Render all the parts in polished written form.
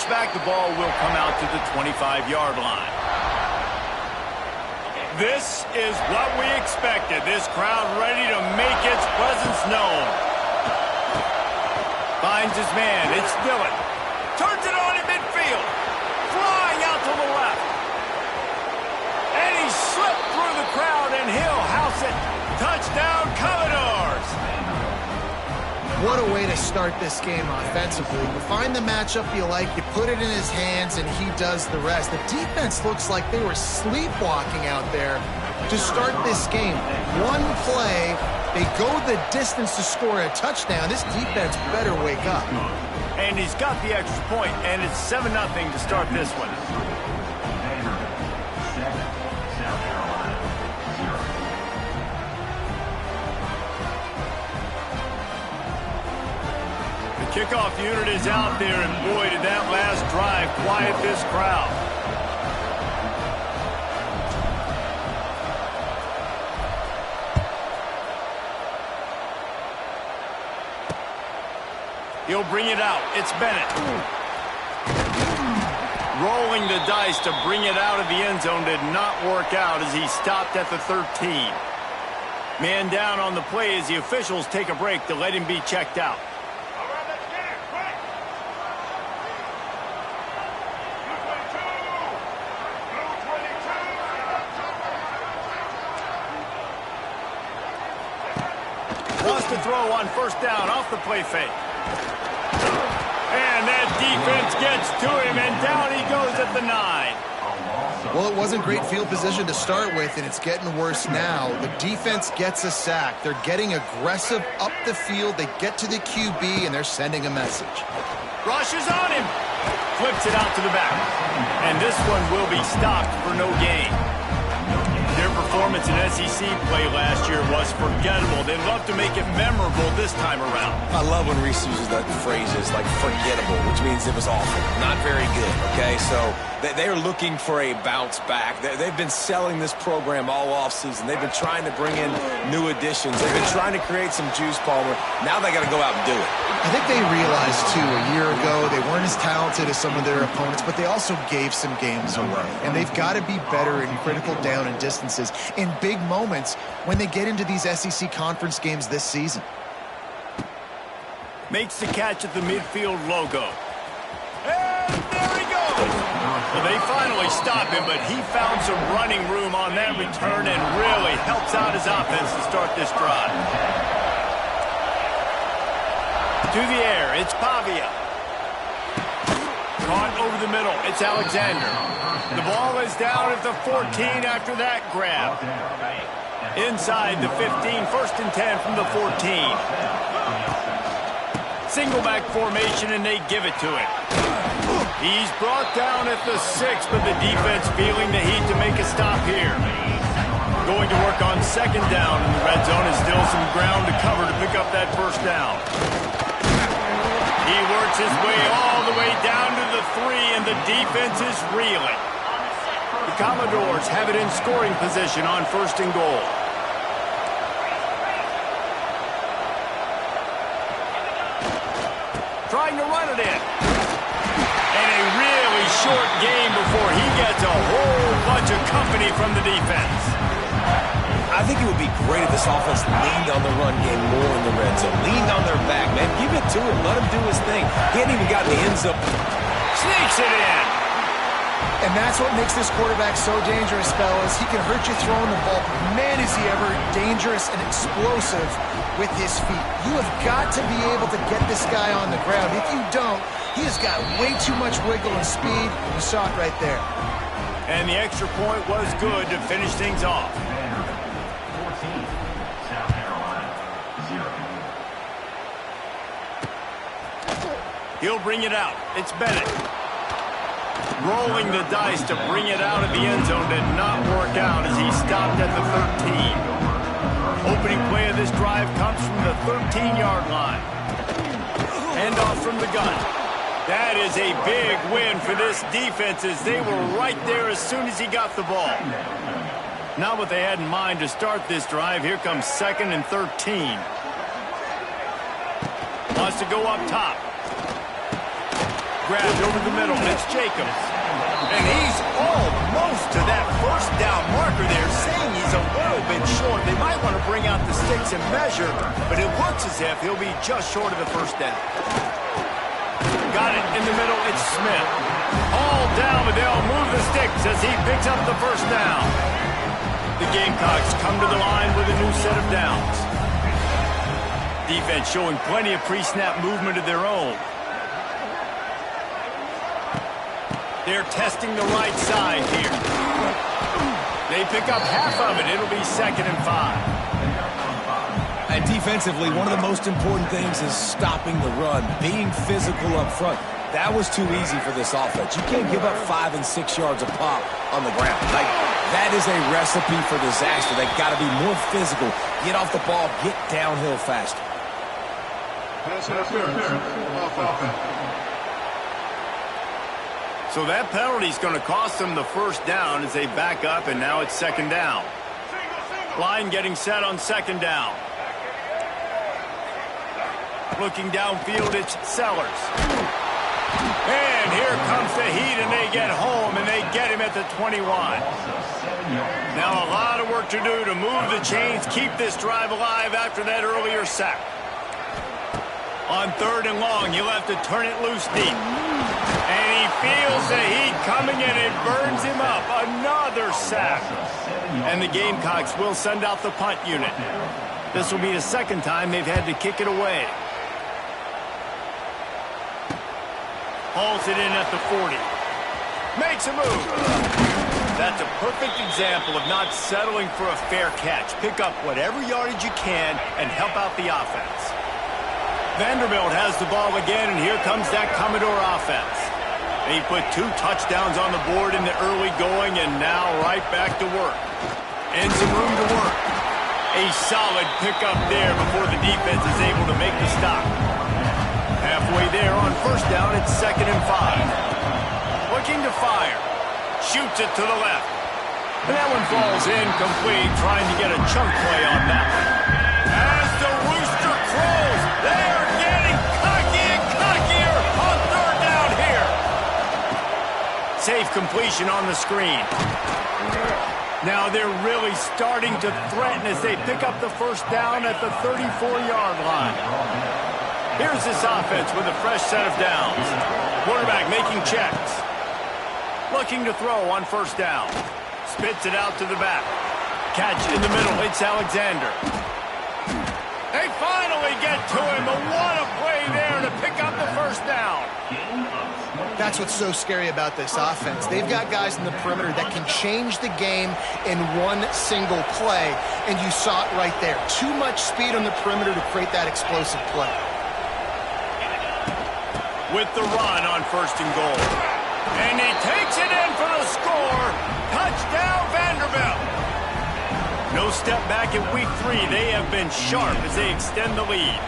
back, the ball will come out to the 25-yard line. This is what we expected. This crowd ready to make its presence known. Finds his man. It's Dillon. Turns it on in midfield. Flying out to the left. And he slipped through the crowd, and he'll house it. Touchdown, Commodores. What a way to start this game offensively. You find the matchup you like, you put it in his hands, and he does the rest. The defense looks like they were sleepwalking out there to start this game. One play, they go the distance to score a touchdown. This defense better wake up. And he's got the extra point, and it's 7-0 to start this one. Kickoff unit is out there, and boy, did that last drive quiet this crowd. He'll bring it out. It's Bennett. Rolling the dice to bring it out of the end zone did not work out as he stopped at the 13. Man down on the play as the officials take a break to let him be checked out. To throw on first down off the play fake. And that defense gets to him, and down he goes at the 9. Well, it wasn't great field position to start with, and it's getting worse now. The defense gets a sack. They're getting aggressive up the field. They get to the QB, and they're sending a message. Rushes on him. Flips it out to the back. And this one will be stopped for no gain. Their performance in SEC play last year was forgettable. They'd love to make it memorable this time around. I love when Reese uses that phrases like forgettable, which means it was awful, not very good, okay? So they're looking for a bounce back. They've been selling this program all offseason. They've been trying to bring in new additions. They've been trying to create some juice, Palmer. Now they got to go out and do it. I think they realized, too, a year ago they weren't as talented as some of their opponents, but they also gave some games away. And they've got to be better in critical down and distances in big moments when they get into these SEC conference games this season. Makes the catch at the midfield logo. And there he goes! Well, they finally stop him, but he found some running room on that return and really helps out his offense to start this drive. To the air, it's Pavia. Caught over the middle, it's Alexander. The ball is down at the 14 after that grab. Inside the 15, 1st and 10 from the 14. Single back formation, and they give it to him. He's brought down at the 6, but the defense feeling the heat to make a stop here. Going to work on 2nd down in the red zone, is still some ground to cover to pick up that 1st down. He works his way all the way down to the 3, and the defense is reeling. The Commodores have it in scoring position on 1st and goal. Trying to run it in. And a really short game before he gets a whole bunch of company from the defense. I think it would be great if this offense leaned on the run game more in the red zone. Leaned on their back, man. Give it to him. Let him do his thing. He hadn't even gotten the end zone. Sneaks it in. And that's what makes this quarterback so dangerous, fellas. He can hurt you throwing the ball. Man, is he ever dangerous and explosive with his feet. You have got to be able to get this guy on the ground. If you don't, he has got way too much wiggle and speed. You saw it right there. And the extra point was good to finish things off. He'll bring it out. It's Bennett. Rolling the dice to bring it out of the end zone did not work out as he stopped at the 13. Opening play of this drive comes from the 13-yard line. Handoff from the gun. That is a big win for this defense as they were right there as soon as he got the ball. Not what they had in mind to start this drive. Here comes 2nd and 13. Wants to go up top. grabbed over the middle. It's Jacobs. And he's almost to that first down marker there, saying he's a little bit short. They might want to bring out the sticks and measure, but it looks as if he'll be just short of the first down. Got it in the middle. It's Smith. All down, but they'll move the sticks as he picks up the first down. The Gamecocks come to the line with a new set of downs. Defense showing plenty of pre-snap movement of their own. They're testing the right side here. They pick up half of it. It'll be 2nd and 5. And defensively, one of the most important things is stopping the run, being physical up front. That was too easy for this offense. You can't give up 5 and 6 yards a pop on the ground. Like, that is a recipe for disaster. They've got to be more physical, get off the ball, get downhill faster. So that penalty is going to cost them the first down as they back up, and now it's 2nd down. Line getting set on 2nd down. Looking downfield, it's Sellers. And here comes the heat, and they get home, and they get him at the 21. Now a lot of work to do to move the chains, keep this drive alive after that earlier sack. On 3rd and long, he'll have to turn it loose deep. And he feels the heat coming, and it burns him up. Another sack. And the Gamecocks will send out the punt unit. This will be the 2nd time they've had to kick it away. Hauls it in at the 40. Makes a move. That's a perfect example of not settling for a fair catch. Pick up whatever yardage you can and help out the offense. Vanderbilt has the ball again, and here comes that Commodore offense. They put 2 touchdowns on the board in the early going, and now right back to work. And some room to work. A solid pickup there before the defense is able to make the stop. Halfway there on 1st down, it's 2nd and 5. Looking to fire. Shoots it to the left. And that one falls incomplete, trying to get a chunk play on that one. As the rooster crows, they are getting cocky and cockier on 3rd down here. Safe completion on the screen. Now they're really starting to threaten as they pick up the first down at the 34-yard line. Here's this offense with a fresh set of downs. Quarterback making checks. Looking to throw on 1st down. Spits it out to the back. Catch in the middle. It's Alexander. They finally get to him, but what a play there to pick up the first down. That's what's so scary about this offense. They've got guys in the perimeter that can change the game in one single play, and you saw it right there. Too much speed on the perimeter to create that explosive play. With the run on 1st and goal. And he takes it in for the score. Touchdown, Vanderbilt. No step back in week 3. They have been sharp as they extend the lead.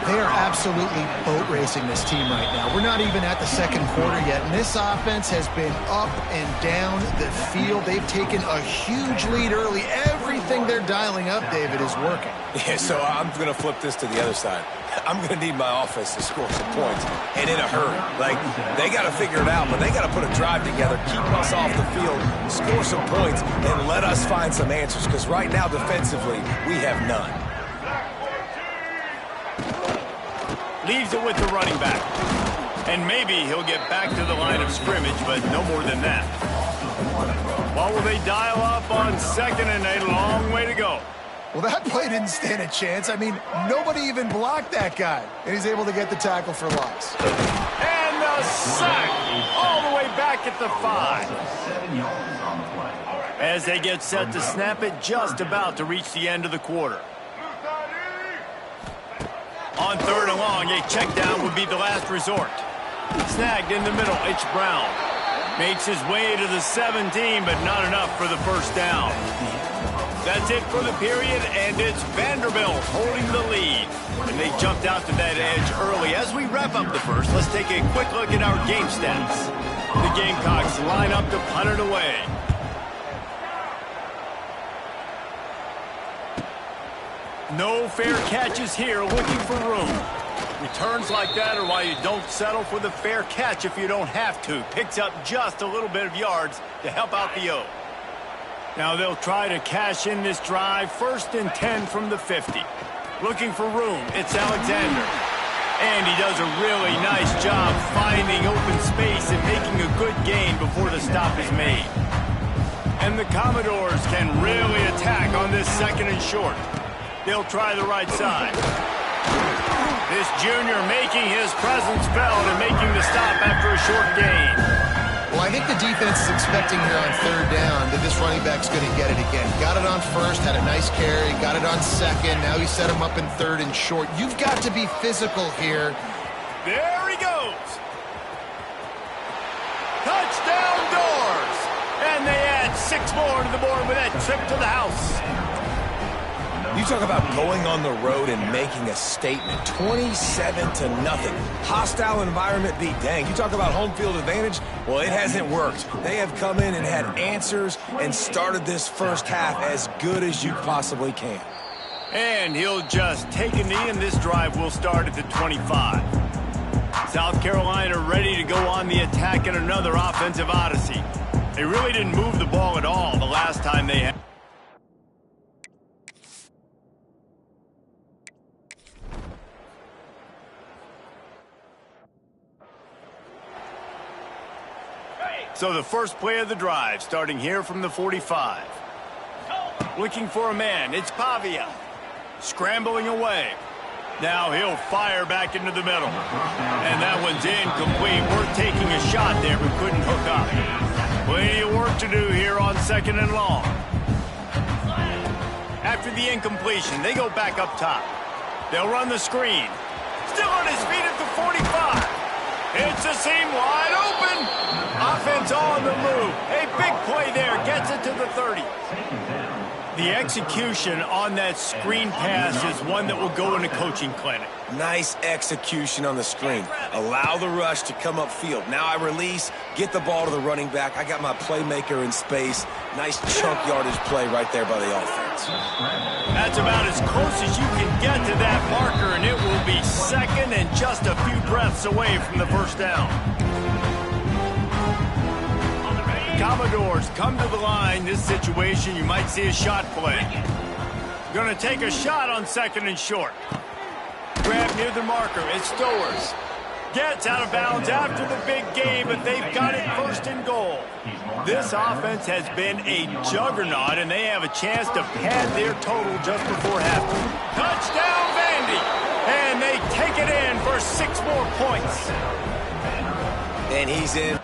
They are absolutely boat racing this team right now. We're not even at the 2nd quarter yet, and this offense has been up and down the field. They've taken a huge lead early. Everything they're dialing up, David, is working. Yeah, so I'm going to flip this to the other side. I'm going to need my offense to score some points, and in a hurry. Like, they got to figure it out, but they got to put a drive together, keep us off the field, score some points, and let us find some answers, because right now, defensively, we have none. Leaves it with the running back. And maybe he'll get back to the line of scrimmage, but no more than that. What will they dial up on 2nd and a long way to go? Well, that play didn't stand a chance. I mean, nobody even blocked that guy. And he's able to get the tackle for loss. And the sack all the way back at the 5. As they get set to snap it, just about to reach the end of the quarter. On 3rd and long, a check down would be the last resort. Snagged in the middle, it's Brown. Makes his way to the 17, but not enough for the first down. That's it for the period, and it's Vanderbilt holding the lead. And they jumped out to that edge early. As we wrap up the first, let's take a quick look at our game stats. The Gamecocks line up to punt it away. No fair catches here, looking for room. Returns like that are why you don't settle for the fair catch if you don't have to. Picks up just a little bit of yards to help out the O. Now they'll try to cash in this drive. 1st and 10 from the 50. Looking for room. It's Alexander. And he does a really nice job finding open space and making a good gain before the stop is made. And the Commodores can really attack on this 2nd and short. They'll try the right side. This junior making his presence felt and making the stop after a short gain. Well, I think the defense is expecting here on 3rd down that this running back's going to get it again. Got it on 1st, had a nice carry, got it on 2nd. Now he set him up in 3rd and short. You've got to be physical here. There he goes. Touchdown Doors. And they add 6 more to the board with that trip to the house. You talk about going on the road and making a statement. 27-0. Hostile environment be dang. You talk about home field advantage. Well, it hasn't worked. They have come in and had answers and started this first half as good as you possibly can. And he'll just take a knee, and this drive will start at the 25. South Carolina ready to go on the attack in another offensive odyssey. They really didn't move the ball at all the last time they had. So the first play of the drive, starting here from the 45. Looking for a man, it's Pavia. Scrambling away. Now he'll fire back into the middle. And that one's incomplete. Worth taking a shot there, but couldn't hook up. Plenty of work to do here on 2nd and long. After the incompletion, they go back up top. They'll run the screen. Still on his feet at the 45. It's a seam wide open. Offense on the move. A big play there. Gets it to the 30. The execution on that screen pass is one that will go in a coaching clinic. Nice execution on the screen. Allow the rush to come upfield. Now I release, get the ball to the running back. I got my playmaker in space. Nice chunk yardage play right there by the offense. That's about as close as you can get to that marker, and it will be 2nd and just a few breaths away from the 1st down. Commodores come to the line. This situation, you might see a shot play. Going to take a shot on 2nd and short. Grab near the marker. It's Stowers. Gets out of bounds after the big game, but they've got it 1st and goal. This offense has been a juggernaut, and they have a chance to pad their total just before halftime. Touchdown, Vandy! And they take it in for 6 more points. And he's in.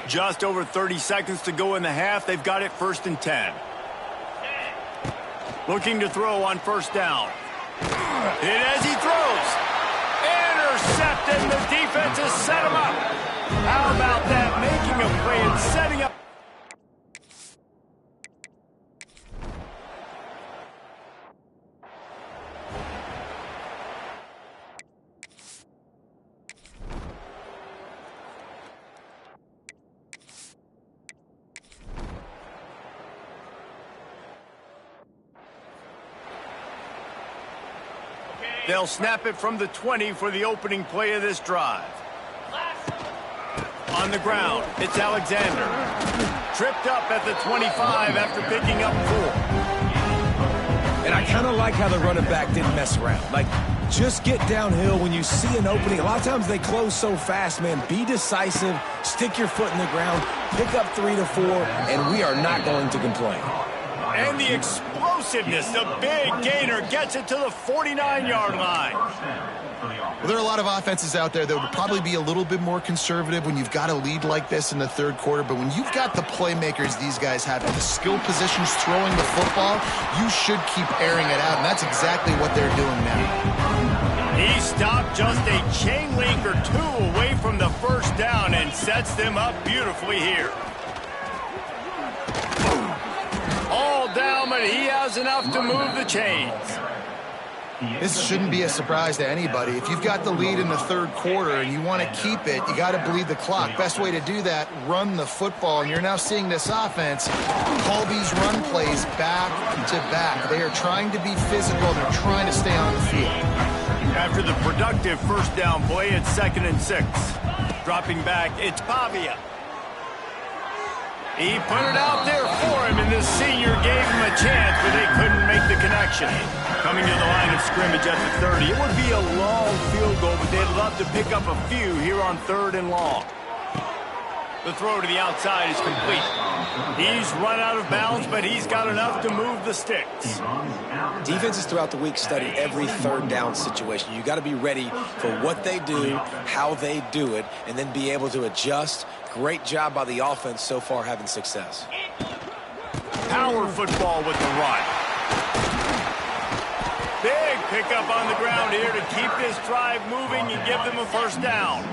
Just over 30 seconds to go in the half. They've got it 1st and 10. Looking to throw on 1st down. Hit as he throws. Intercepted. The defense has set him up. How about that? Making a play and setting up. They'll snap it from the 20 for the opening play of this drive. On the ground, it's Alexander. Tripped up at the 25 after picking up 4. And I kind of like how the running back didn't mess around. Like, just get downhill when you see an opening. A lot of times they close so fast, man. Be decisive, stick your foot in the ground, pick up 3 to 4, and we are not going to complain. And the explosiveness, the big gainer gets it to the 49-yard line. Well, there are a lot of offenses out there that would probably be a little bit more conservative when you've got a lead like this in the 3rd quarter. But when you've got the playmakers these guys have in the skill positions throwing the football, you should keep airing it out. And that's exactly what they're doing now. He stopped just a chain link or 2 away from the 1st down and sets them up beautifully here. All down, but he has enough to move the chains. This shouldn't be a surprise to anybody. If you've got the lead in the third quarter and you want to keep it, you got to bleed the clock. Best way to do that, run the football. And you're now seeing this offense call these run plays back to back. They are trying to be physical. They're trying to stay on the field. After the productive first down play, it's 2nd and 6. Dropping back, it's Pavia. He put it out there for him, and this senior gave him a chance, but they couldn't make the connection. Coming to the line of scrimmage at the 30. It would be a long field goal, but they'd love to pick up a few here on 3rd and long. The throw to the outside is complete. He's run out of bounds, but he's got enough to move the sticks. Defenses throughout the week study every 3rd down situation. You got to be ready for what they do, how they do it, and then be able to adjust. Great job by the offense so far having success. Power football with the run. Big pickup on the ground here to keep this drive moving and give them a first down.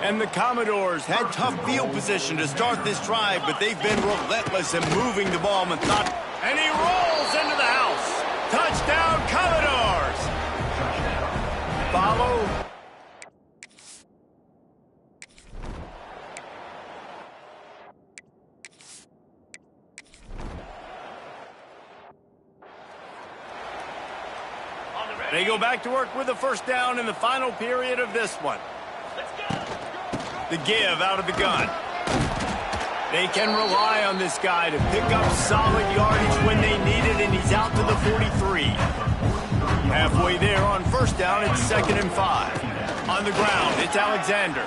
And the Commodores had tough field position to start this drive, but they've been relentless in moving the ball. And he rolls into the house. Touchdown, Commodores. Follow. They go back to work with a first down in the final period of this one. The give out of the gun. They can rely on this guy to pick up solid yardage when they need it, and he's out to the 43. Halfway there on first down, it's 2nd and 5. On the ground, it's Alexander.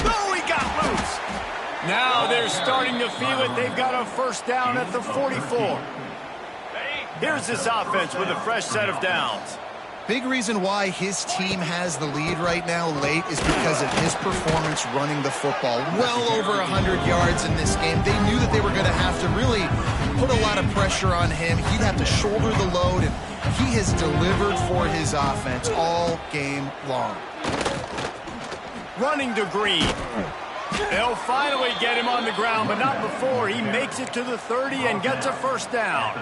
Oh, he got loose. Now they're starting to feel it. They've got a first down at the 44. Here's this offense with a fresh set of downs. Big reason why his team has the lead right now late is because of his performance running the football. Well over 100 yards in this game. They knew that they were going to have to really put a lot of pressure on him. He'd have to shoulder the load, and he has delivered for his offense all game long. Running to Green. They'll finally get him on the ground, but not before he makes it to the 30 and gets a first down.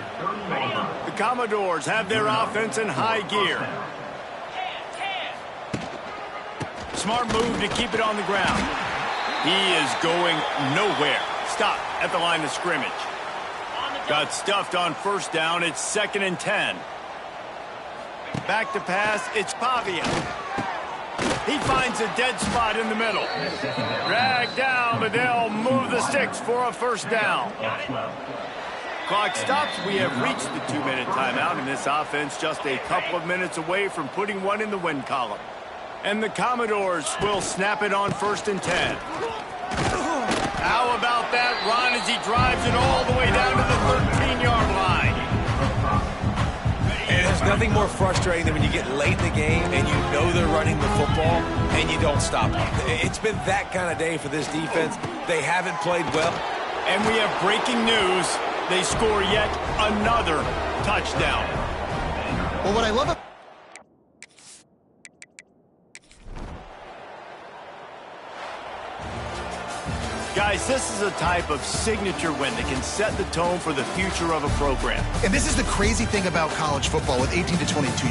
The Commodores have their offense in high gear. Smart move to keep it on the ground. He is going nowhere. Stop at the line of scrimmage. Got stuffed on first down. It's 2nd and 10. Back to pass. It's Pavia. He finds a dead spot in the middle. Dragged down, but they'll move the sticks for a first down. Clock stops. We have reached the 2-minute timeout, and this offense just a couple of minutes away from putting one in the win column. And the Commodores will snap it on 1st and 10. How about that run as he drives it all the way down to the 13-yard line? And there's nothing more frustrating than when you get late in the game and you know they're running the football and you don't stop them. It's been that kind of day for this defense. They haven't played well. And we have breaking news. They score yet another touchdown. Well, what I love about guys, this is a type of signature win that can set the tone for the future of a program. And this is the crazy thing about college football with 18 to 22.